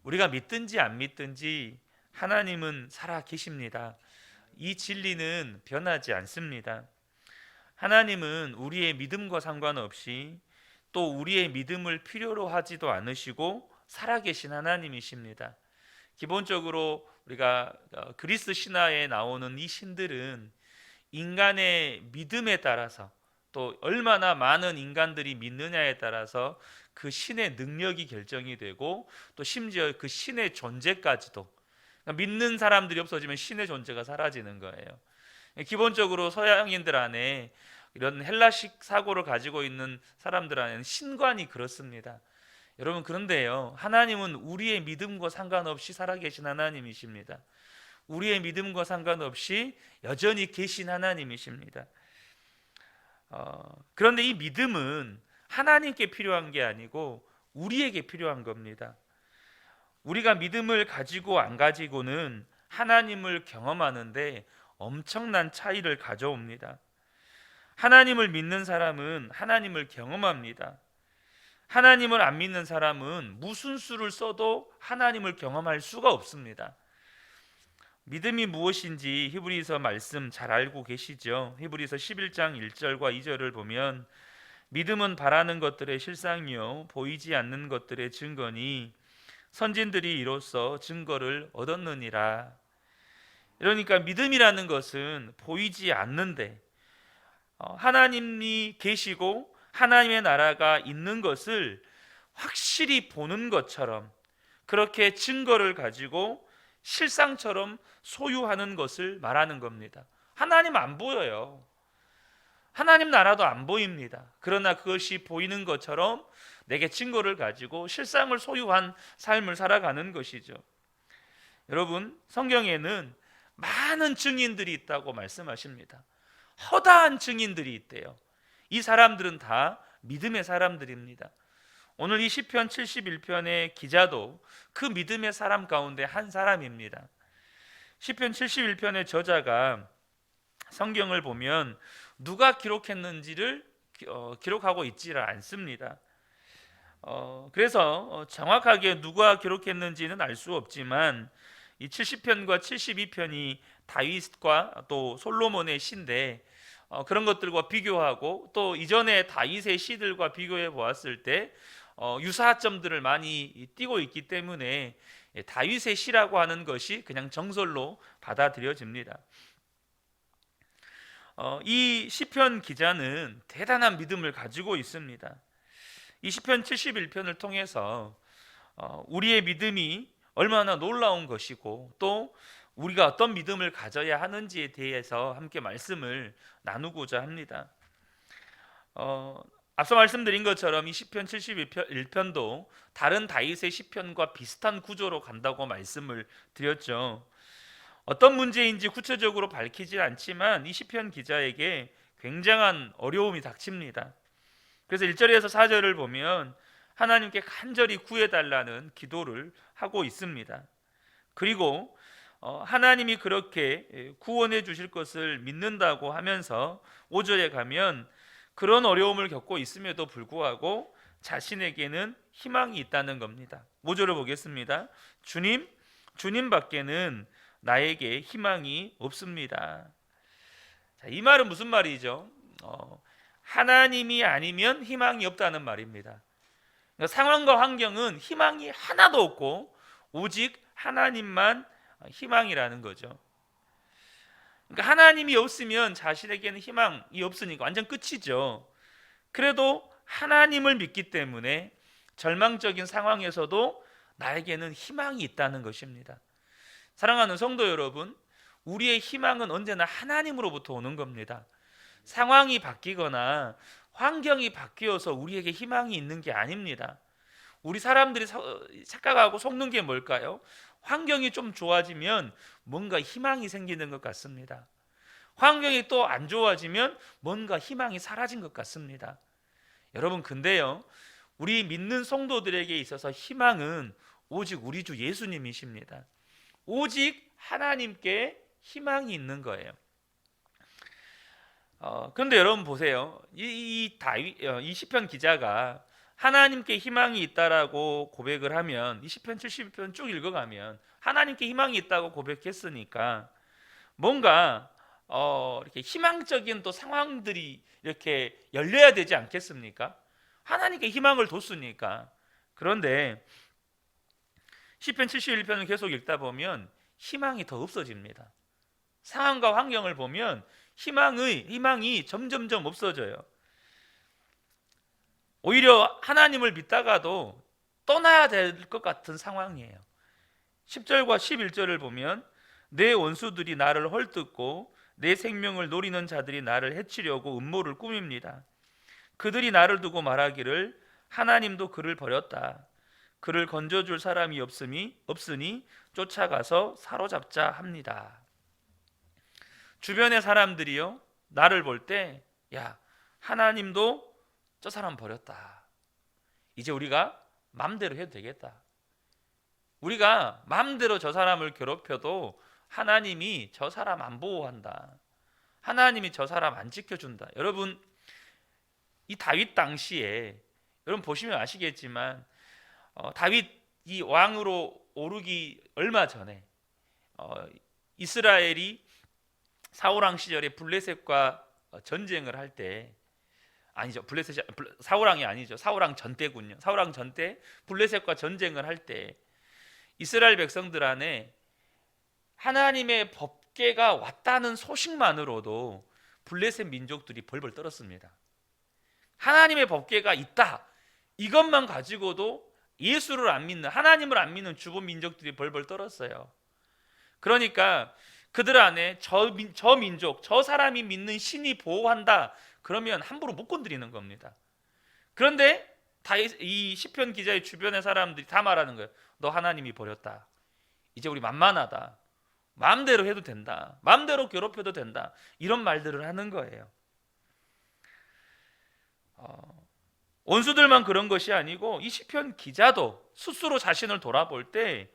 우리가 믿든지 안 믿든지 하나님은 살아 계십니다. 이 진리는 변하지 않습니다. 하나님은 우리의 믿음과 상관없이 또 우리의 믿음을 필요로 하지도 않으시고 살아계신 하나님이십니다. 기본적으로 우리가 그리스 신화에 나오는 이 신들은 인간의 믿음에 따라서 또 얼마나 많은 인간들이 믿느냐에 따라서 그 신의 능력이 결정이 되고 또 심지어 그 신의 존재까지도, 그러니까 믿는 사람들이 없어지면 신의 존재가 사라지는 거예요. 기본적으로 서양인들 안에 이런 헬라식 사고를 가지고 있는 사람들 안에는 신관이 그렇습니다. 여러분, 그런데요, 하나님은 우리의 믿음과 상관없이 살아계신 하나님이십니다. 우리의 믿음과 상관없이 여전히 계신 하나님이십니다. 그런데 이 믿음은 하나님께 필요한 게 아니고 우리에게 필요한 겁니다. 우리가 믿음을 가지고 안 가지고는 하나님을 경험하는데 엄청난 차이를 가져옵니다. 하나님을 믿는 사람은 하나님을 경험합니다. 하나님을 안 믿는 사람은 무슨 수를 써도 하나님을 경험할 수가 없습니다. 믿음이 무엇인지 히브리서 말씀 잘 알고 계시죠? 히브리서 11장 1절과 2절을 보면 믿음은 바라는 것들의 실상이요 보이지 않는 것들의 증거니 선진들이 이로써 증거를 얻었느니라. 그러니까 믿음이라는 것은 보이지 않는데 하나님이 계시고 하나님의 나라가 있는 것을 확실히 보는 것처럼 그렇게 증거를 가지고 실상처럼 소유하는 것을 말하는 겁니다. 하나님 안 보여요. 하나님 나라도 안 보입니다. 그러나 그것이 보이는 것처럼 내게 증거를 가지고 실상을 소유한 삶을 살아가는 것이죠. 여러분, 성경에는 많은 증인들이 있다고 말씀하십니다. 허다한 증인들이 있대요. 이 사람들은 다 믿음의 사람들입니다. 오늘 이 시편 71편의 기자도 그 믿음의 사람 가운데 한 사람입니다. 시편 71편의 저자가 성경을 보면 누가 기록했는지를 기록하고 있지를 않습니다. 그래서 정확하게 누가 기록했는지는 알 수 없지만 이 70편과 72편이 다윗과 또 솔로몬의 시인데 그런 것들과 비교하고 또 이전의 다윗의 시들과 비교해 보았을 때 유사점들을 많이 띠고 있기 때문에 다윗의 시라고 하는 것이 그냥 정설로 받아들여집니다. 이 시편 기자는 대단한 믿음을 가지고 있습니다. 이 시편 71편을 통해서 우리의 믿음이 얼마나 놀라운 것이고 또 우리가 어떤 믿음을 가져야 하는지에 대해서 함께 말씀을 나누고자 합니다. 앞서 말씀드린 것처럼 이 시편 71편도 다른 다윗의 시편과 비슷한 구조로 간다고 말씀을 드렸죠. 어떤 문제인지 구체적으로 밝히지 않지만 이 시편 기자에게 굉장한 어려움이 닥칩니다. 그래서 1절에서 4절을 보면 하나님께 간절히 구해달라는 기도를 하고 있습니다. 그리고 하나님이 그렇게 구원해 주실 것을 믿는다고 하면서 5절에 가면 그런 어려움을 겪고 있음에도 불구하고 자신에게는 희망이 있다는 겁니다. 5절을 보겠습니다. 주님 밖에는 나에게 희망이 없습니다. 자, 이 말은 무슨 말이죠? 하나님이 아니면 희망이 없다는 말입니다. 그러니까 상황과 환경은 희망이 하나도 없고 오직 하나님만 희망이라는 거죠. 그러니까 하나님이 없으면 자신에게는 희망이 없으니까 완전 끝이죠. 그래도 하나님을 믿기 때문에 절망적인 상황에서도 나에게는 희망이 있다는 것입니다. 사랑하는 성도 여러분, 우리의 희망은 언제나 하나님으로부터 오는 겁니다. 상황이 바뀌거나 환경이 바뀌어서 우리에게 희망이 있는 게 아닙니다. 우리 사람들이 착각하고 속는 게 뭘까요? 환경이 좀 좋아지면 뭔가 희망이 생기는 것 같습니다. 환경이 또 안 좋아지면 뭔가 희망이 사라진 것 같습니다. 여러분, 근데요, 우리 믿는 성도들에게 있어서 희망은 오직 우리 주 예수님이십니다. 오직 하나님께 희망이 있는 거예요. 그런데 여러분 보세요. 이 시편 기자가 하나님께 희망이 있다라고 고백을 하면 이 시편 71편 쭉 읽어가면 하나님께 희망이 있다고 고백했으니까 뭔가 이렇게 희망적인 또 상황들이 이렇게 열려야 되지 않겠습니까? 하나님께 희망을 뒀으니까. 그런데 시편 71편을 계속 읽다 보면 희망이 더 없어집니다. 상황과 환경을 보면 희망이 점점점 없어져요. 오히려 하나님을 믿다가도 떠나야 될 것 같은 상황이에요. 10절과 11절을 보면 내 원수들이 나를 헐뜯고 내 생명을 노리는 자들이 나를 해치려고 음모를 꾸밉니다. 그들이 나를 두고 말하기를 하나님도 그를 버렸다. 그를 건져줄 사람이 없으니 쫓아가서 사로잡자 합니다. 주변의 사람들이요, 나를 볼 때 야, 하나님도 저 사람 버렸다. 이제 우리가 마음대로 해도 되겠다. 우리가 마음대로 저 사람을 괴롭혀도 하나님이 저 사람 안 보호한다. 하나님이 저 사람 안 지켜준다. 여러분, 이 다윗 당시에 여러분 보시면 아시겠지만 다윗이 왕으로 오르기 얼마 전에 이스라엘이 사울왕 시절에 블레셋과 전쟁을 할 때, 아니죠, 사울왕이 아니죠, 사울왕 전 때군요. 사울왕 전 때 블레셋과 전쟁을 할 때 이스라엘 백성들 안에 하나님의 법궤가 왔다는 소식만으로도 블레셋 민족들이 벌벌 떨었습니다. 하나님의 법궤가 있다, 이것만 가지고도 예수를 안 믿는, 하나님을 안 믿는 주변 민족들이 벌벌 떨었어요. 그러니까 그들 안에 저 민족, 저 사람이 믿는 신이 보호한다, 그러면 함부로 못 건드리는 겁니다. 그런데 이 시편 기자의 주변의 사람들이 다 말하는 거예요. 너 하나님이 버렸다. 이제 우리 만만하다. 마음대로 해도 된다. 마음대로 괴롭혀도 된다. 이런 말들을 하는 거예요. 원수들만 그런 것이 아니고 이 시편 기자도 스스로 자신을 돌아볼 때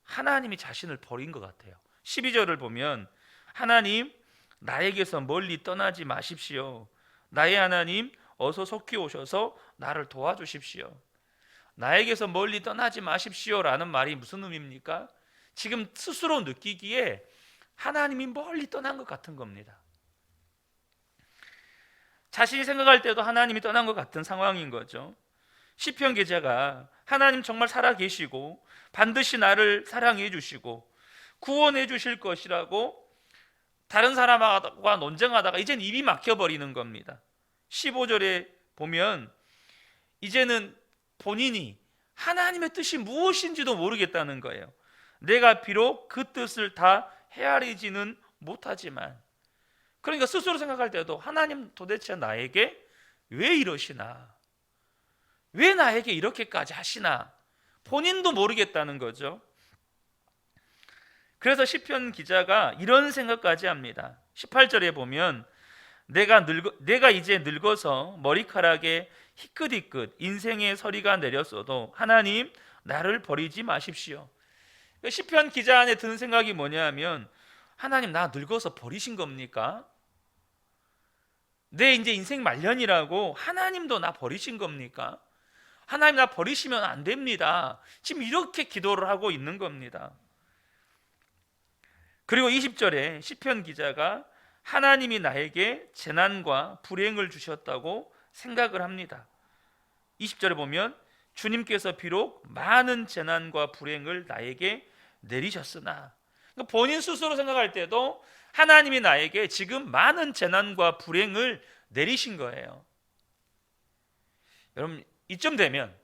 하나님이 자신을 버린 것 같아요. 12절을 보면 하나님, 나에게서 멀리 떠나지 마십시오. 나의 하나님, 어서 속히 오셔서 나를 도와주십시오. 나에게서 멀리 떠나지 마십시오라는 말이 무슨 의미입니까? 지금 스스로 느끼기에 하나님이 멀리 떠난 것 같은 겁니다. 자신이 생각할 때도 하나님이 떠난 것 같은 상황인 거죠. 시편 기자가 하나님 정말 살아계시고 반드시 나를 사랑해 주시고 구원해 주실 것이라고 다른 사람과 논쟁하다가 이젠 입이 막혀버리는 겁니다. 15절에 보면 이제는 본인이 하나님의 뜻이 무엇인지도 모르겠다는 거예요. 내가 비록 그 뜻을 다 헤아리지는 못하지만, 그러니까 스스로 생각할 때도 하나님 도대체 나에게 왜 이러시나, 왜 나에게 이렇게까지 하시나 본인도 모르겠다는 거죠. 그래서 시편 기자가 이런 생각까지 합니다. 18절에 보면 내가 이제 늙어서 머리카락에 희끗희끗 인생의 서리가 내렸어도 하나님, 나를 버리지 마십시오. 시편 기자 안에 드는 생각이 뭐냐면, 하나님, 나 늙어서 버리신 겁니까? 내 이제 인생 말년이라고 하나님도 나 버리신 겁니까? 하나님, 나 버리시면 안 됩니다. 지금 이렇게 기도를 하고 있는 겁니다. 그리고 20절에 시편 기자가 하나님이 나에게 재난과 불행을 주셨다고 생각을 합니다. 20절에 보면 주님께서 비록 많은 재난과 불행을 나에게 내리셨으나, 그러니까 본인 스스로 생각할 때도 하나님이 나에게 지금 많은 재난과 불행을 내리신 거예요. 여러분, 이쯤 되면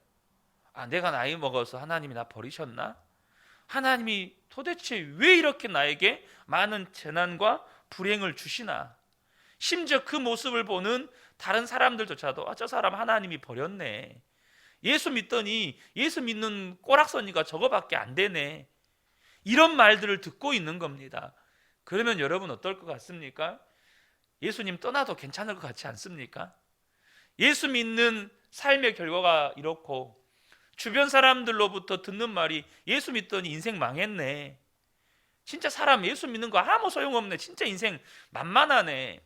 내가 나이 먹어서 하나님이 나 버리셨나? 하나님이 도대체 왜 이렇게 나에게 많은 재난과 불행을 주시나? 심지어 그 모습을 보는 다른 사람들조차도 저 사람 하나님이 버렸네, 예수 믿더니 예수 믿는 꼬락서니가 저거밖에 안 되네, 이런 말들을 듣고 있는 겁니다. 그러면 여러분 어떨 것 같습니까? 예수님 떠나도 괜찮을 것 같지 않습니까? 예수 믿는 삶의 결과가 이렇고 주변 사람들로부터 듣는 말이 예수 믿더니 인생 망했네, 진짜 사람 예수 믿는 거 아무 소용없네, 진짜 인생 만만하네.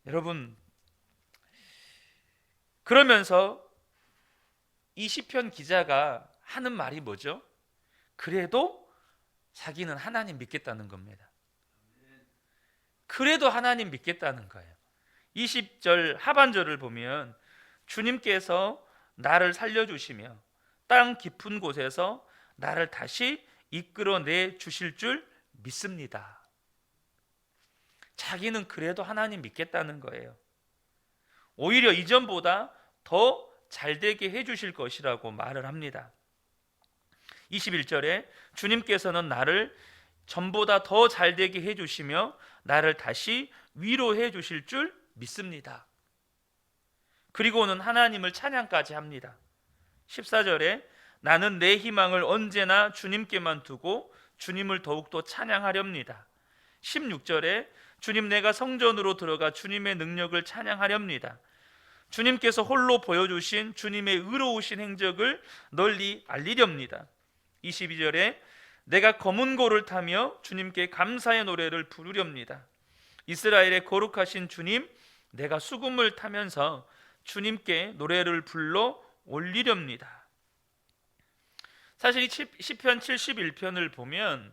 여러분, 그러면서 이 시편 기자가 하는 말이 뭐죠? 그래도 자기는 하나님 믿겠다는 겁니다. 그래도 하나님 믿겠다는 거예요. 20절 하반절을 보면 주님께서 나를 살려주시며 땅 깊은 곳에서 나를 다시 이끌어내 주실 줄 믿습니다. 자기는 그래도 하나님 믿겠다는 거예요. 오히려 이전보다 더 잘되게 해주실 것이라고 말을 합니다. 21절에 주님께서는 나를 전보다 더 잘되게 해주시며 나를 다시 위로해 주실 줄 믿습니다. 그리고는 하나님을 찬양까지 합니다. 14절에 나는 내 희망을 언제나 주님께만 두고 주님을 더욱더 찬양하렵니다. 16절에 주님 내가 성전으로 들어가 주님의 능력을 찬양하렵니다. 주님께서 홀로 보여주신 주님의 의로우신 행적을 널리 알리렵니다. 22절에 내가 검은 고를 타며 주님께 감사의 노래를 부르렵니다. 이스라엘의 거룩하신 주님, 내가 수금을 타면서 주님께 노래를 불러 올리렵니다. 사실 이 시편 71편을 보면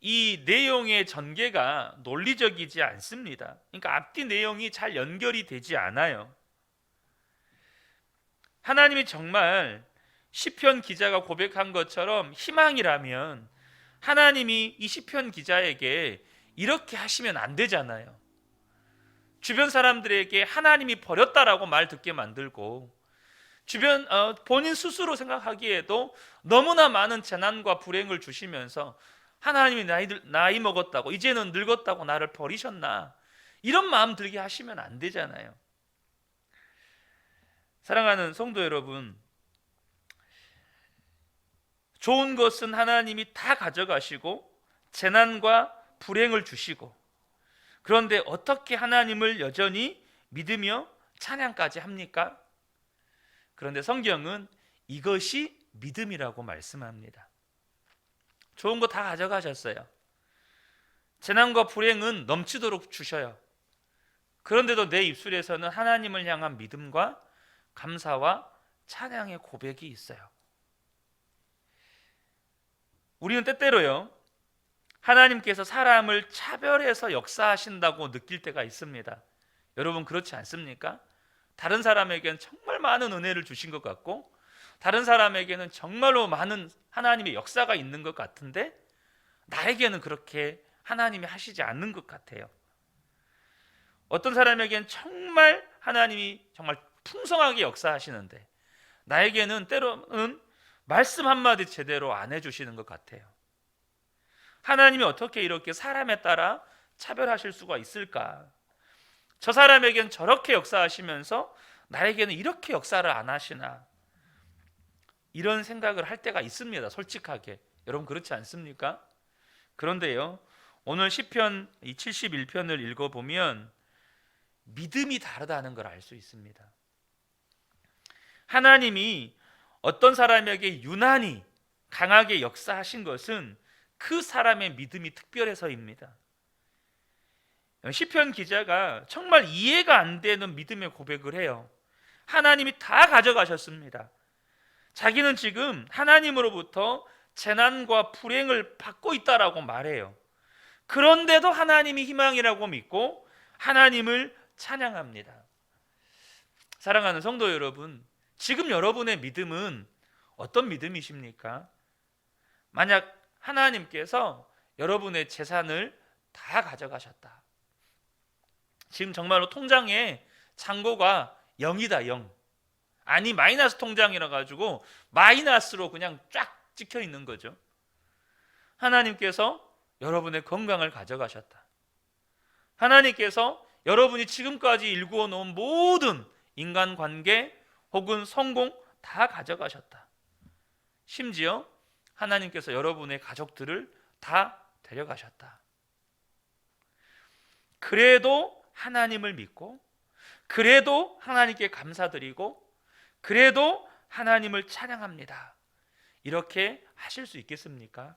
이 내용의 전개가 논리적이지 않습니다. 그러니까 앞뒤 내용이 잘 연결이 되지 않아요. 하나님이 정말 시편 기자가 고백한 것처럼 희망이라면 하나님이 이 시편 기자에게 이렇게 하시면 안 되잖아요. 주변 사람들에게 하나님이 버렸다라고 말 듣게 만들고 주변 본인 스스로 생각하기에도 너무나 많은 재난과 불행을 주시면서 하나님이 나이 먹었다고 이제는 늙었다고 나를 버리셨나 이런 마음 들게 하시면 안 되잖아요. 사랑하는 성도 여러분, 좋은 것은 하나님이 다 가져가시고 재난과 불행을 주시고 그런데 어떻게 하나님을 여전히 믿으며 찬양까지 합니까? 그런데 성경은 이것이 믿음이라고 말씀합니다. 좋은 거 다 가져가셨어요. 재난과 불행은 넘치도록 주셔요. 그런데도 내 입술에서는 하나님을 향한 믿음과 감사와 찬양의 고백이 있어요. 우리는 때때로요, 하나님께서 사람을 차별해서 역사하신다고 느낄 때가 있습니다. 여러분 그렇지 않습니까? 다른 사람에게는 정말 많은 은혜를 주신 것 같고 다른 사람에게는 정말로 많은 하나님의 역사가 있는 것 같은데 나에게는 그렇게 하나님이 하시지 않는 것 같아요. 어떤 사람에게는 정말 하나님이 정말 풍성하게 역사하시는데 나에게는 때로는 말씀 한마디 제대로 안 해주시는 것 같아요. 하나님이 어떻게 이렇게 사람에 따라 차별하실 수가 있을까? 저 사람에게는 저렇게 역사하시면서 나에게는 이렇게 역사를 안 하시나? 이런 생각을 할 때가 있습니다. 솔직하게. 여러분 그렇지 않습니까? 그런데요, 오늘 시편 71편을 읽어보면 믿음이 다르다는 걸 알 수 있습니다. 하나님이 어떤 사람에게 유난히 강하게 역사하신 것은 그 사람의 믿음이 특별해서입니다. 시편 기자가 정말 이해가 안 되는 믿음의 고백을 해요. 하나님이 다 가져가셨습니다. 자기는 지금 하나님으로부터 재난과 불행을 받고 있다라고 말해요. 그런데도 하나님이 희망이라고 믿고 하나님을 찬양합니다. 사랑하는 성도 여러분, 지금 여러분의 믿음은 어떤 믿음이십니까? 만약 하나님께서 여러분의 재산을 다 가져가셨다. 지금 정말로 통장에 잔고가 0이다, 0. 아니 마이너스 통장이라 가지고 마이너스로 그냥 쫙 찍혀 있는 거죠. 하나님께서 여러분의 건강을 가져가셨다. 하나님께서 여러분이 지금까지 일구어 놓은 모든 인간관계 혹은 성공 다 가져가셨다. 심지어 하나님께서 여러분의 가족들을 다 데려가셨다. 그래도 하나님을 믿고 그래도 하나님께 감사드리고 그래도 하나님을 찬양합니다. 이렇게 하실 수 있겠습니까?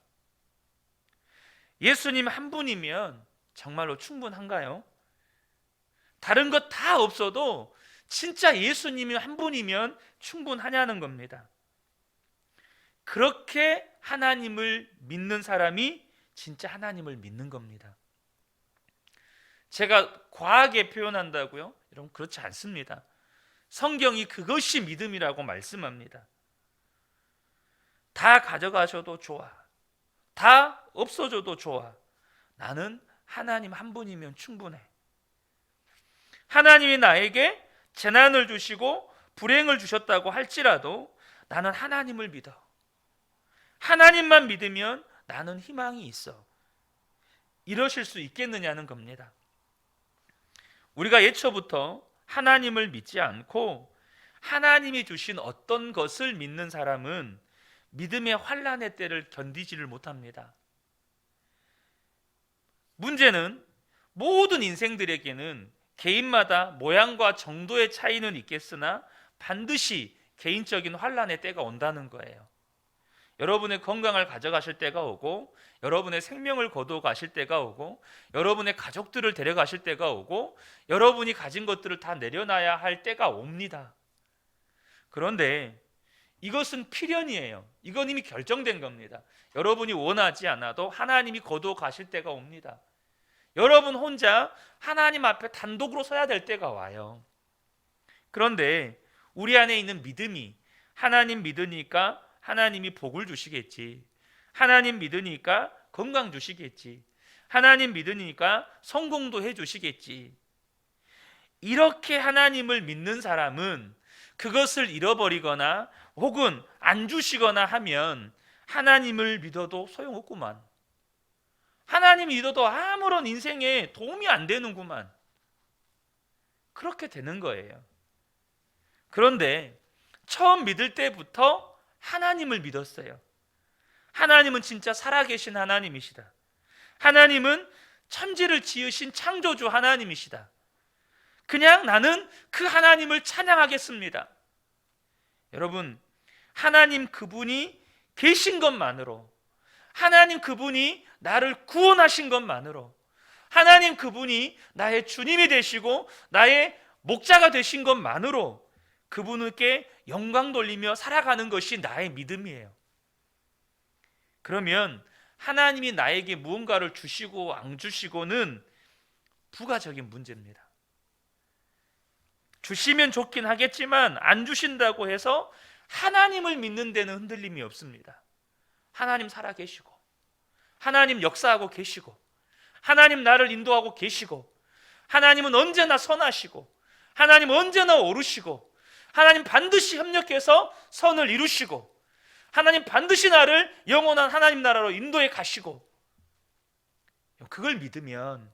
예수님 한 분이면 정말로 충분한가요? 다른 것 다 없어도 진짜 예수님이 한 분이면 충분하냐는 겁니다. 그렇게 하나님을 믿는 사람이 진짜 하나님을 믿는 겁니다. 제가 과하게 표현한다고요? 여러분, 그렇지 않습니다. 성경이 그것이 믿음이라고 말씀합니다. 다 가져가셔도 좋아. 다 없어져도 좋아. 나는 하나님 한 분이면 충분해. 하나님이 나에게 재난을 주시고 불행을 주셨다고 할지라도 나는 하나님을 믿어. 하나님만 믿으면 나는 희망이 있어. 이러실 수 있겠느냐는 겁니다. 우리가 예초부터 하나님을 믿지 않고 하나님이 주신 어떤 것을 믿는 사람은 믿음의 환난의 때를 견디지를 못합니다. 문제는 모든 인생들에게는 개인마다 모양과 정도의 차이는 있겠으나 반드시 개인적인 환난의 때가 온다는 거예요. 여러분의 건강을 가져가실 때가 오고, 여러분의 생명을 거두어 가실 때가 오고, 여러분의 가족들을 데려가실 때가 오고, 여러분이 가진 것들을 다 내려놔야 할 때가 옵니다. 그런데 이것은 필연이에요. 이건 이미 결정된 겁니다. 여러분이 원하지 않아도 하나님이 거두어 가실 때가 옵니다. 여러분 혼자 하나님 앞에 단독으로 서야 될 때가 와요. 그런데 우리 안에 있는 믿음이, 하나님 믿으니까 하나님이 복을 주시겠지, 하나님 믿으니까 건강 주시겠지, 하나님 믿으니까 성공도 해 주시겠지, 이렇게 하나님을 믿는 사람은 그것을 잃어버리거나 혹은 안 주시거나 하면 하나님을 믿어도 소용없구만. 하나님 믿어도 아무런 인생에 도움이 안 되는구만. 그렇게 되는 거예요. 그런데 처음 믿을 때부터 하나님을 믿었어요. 하나님은 진짜 살아계신 하나님이시다. 하나님은 천지를 지으신 창조주 하나님이시다. 그냥 나는 그 하나님을 찬양하겠습니다. 여러분, 하나님 그분이 계신 것만으로, 하나님 그분이 나를 구원하신 것만으로, 하나님 그분이 나의 주님이 되시고 나의 목자가 되신 것만으로 그분께 영광 돌리며 살아가는 것이 나의 믿음이에요. 그러면 하나님이 나에게 무언가를 주시고 안 주시고는 부가적인 문제입니다. 주시면 좋긴 하겠지만 안 주신다고 해서 하나님을 믿는 데는 흔들림이 없습니다. 하나님 살아계시고, 하나님 역사하고 계시고, 하나님 나를 인도하고 계시고, 하나님은 언제나 선하시고, 하나님 언제나 옳으시고, 하나님 반드시 협력해서 선을 이루시고, 하나님 반드시 나를 영원한 하나님 나라로 인도해 가시고, 그걸 믿으면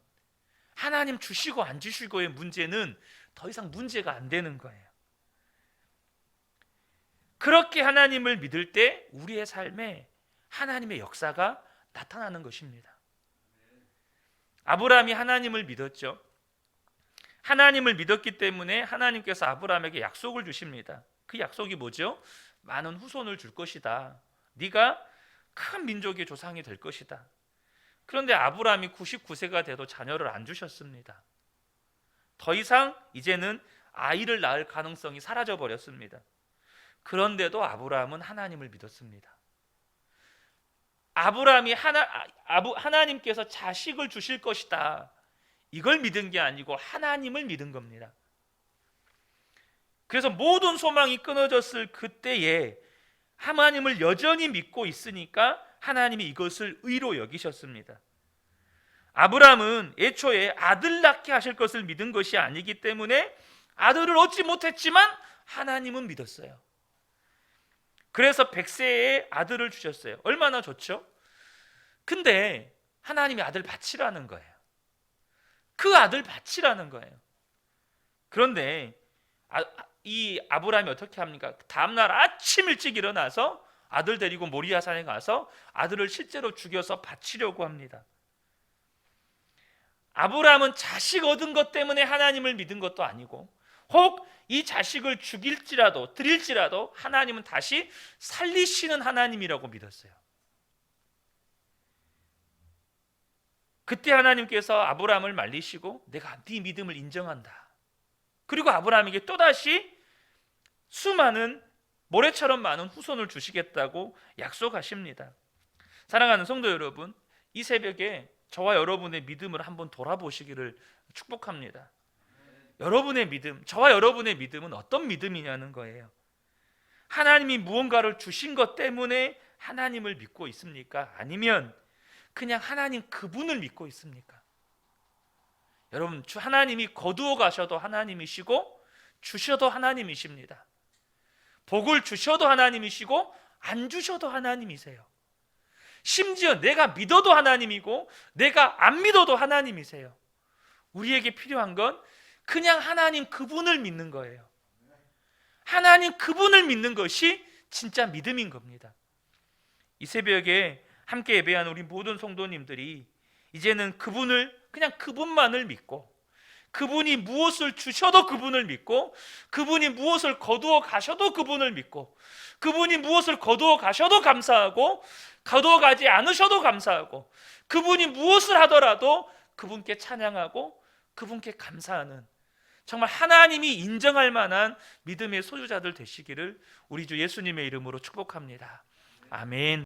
하나님 주시고 안 주시고의 문제는 더 이상 문제가 안 되는 거예요. 그렇게 하나님을 믿을 때 우리의 삶에 하나님의 역사가 나타나는 것입니다. 아브라함이 하나님을 믿었죠. 하나님을 믿었기 때문에 하나님께서 아브라함에게 약속을 주십니다. 그 약속이 뭐죠? 많은 후손을 줄 것이다. 네가 큰 민족의 조상이 될 것이다. 그런데 아브라함이 99세가 돼도 자녀를 안 주셨습니다. 더 이상 이제는 아이를 낳을 가능성이 사라져 버렸습니다. 그런데도 아브라함은 하나님을 믿었습니다. 아브라함이 하나님께서 자식을 주실 것이다, 이걸 믿은 게 아니고 하나님을 믿은 겁니다. 그래서 모든 소망이 끊어졌을 그때에 하나님을 여전히 믿고 있으니까 하나님이 이것을 의로 여기셨습니다. 아브라함은 애초에 아들 낳게 하실 것을 믿은 것이 아니기 때문에 아들을 얻지 못했지만 하나님은 믿었어요. 그래서 100세에 아들을 주셨어요. 얼마나 좋죠? 근데 하나님이 아들 바치라는 거예요. 그 아들 바치라는 거예요. 그런데 이 아브라함이 어떻게 합니까? 다음날 아침 일찍 일어나서 아들 데리고 모리아산에 가서 아들을 실제로 죽여서 바치려고 합니다. 아브라함은 자식 얻은 것 때문에 하나님을 믿은 것도 아니고, 혹 이 자식을 죽일지라도 드릴지라도 하나님은 다시 살리시는 하나님이라고 믿었어요. 그때 하나님께서 아브라함을 말리시고 내가 네 믿음을 인정한다. 그리고 아브라함에게 또다시 수많은 모래처럼 많은 후손을 주시겠다고 약속하십니다. 사랑하는 성도 여러분, 이 새벽에 저와 여러분의 믿음을 한번 돌아보시기를 축복합니다. 여러분의 믿음, 저와 여러분의 믿음은 어떤 믿음이냐는 거예요. 하나님이 무언가를 주신 것 때문에 하나님을 믿고 있습니까? 아니면 그냥 하나님 그분을 믿고 있습니까? 여러분, 하나님이 거두어 가셔도 하나님이시고 주셔도 하나님이십니다. 복을 주셔도 하나님이시고 안 주셔도 하나님이세요. 심지어 내가 믿어도 하나님이고 내가 안 믿어도 하나님이세요. 우리에게 필요한 건 그냥 하나님 그분을 믿는 거예요. 하나님 그분을 믿는 것이 진짜 믿음인 겁니다. 이 새벽에 함께 예배하는 우리 모든 성도님들이 이제는 그분을, 그냥 그분만을 믿고, 그분이 무엇을 주셔도 그분을 믿고, 그분이 무엇을 거두어 가셔도 그분을 믿고, 그분이 무엇을 거두어 가셔도 감사하고, 거두어 가지 않으셔도 감사하고, 그분이 무엇을 하더라도 그분께 찬양하고 그분께 감사하는, 정말 하나님이 인정할 만한 믿음의 소유자들 되시기를 우리 주 예수님의 이름으로 축복합니다. 아멘.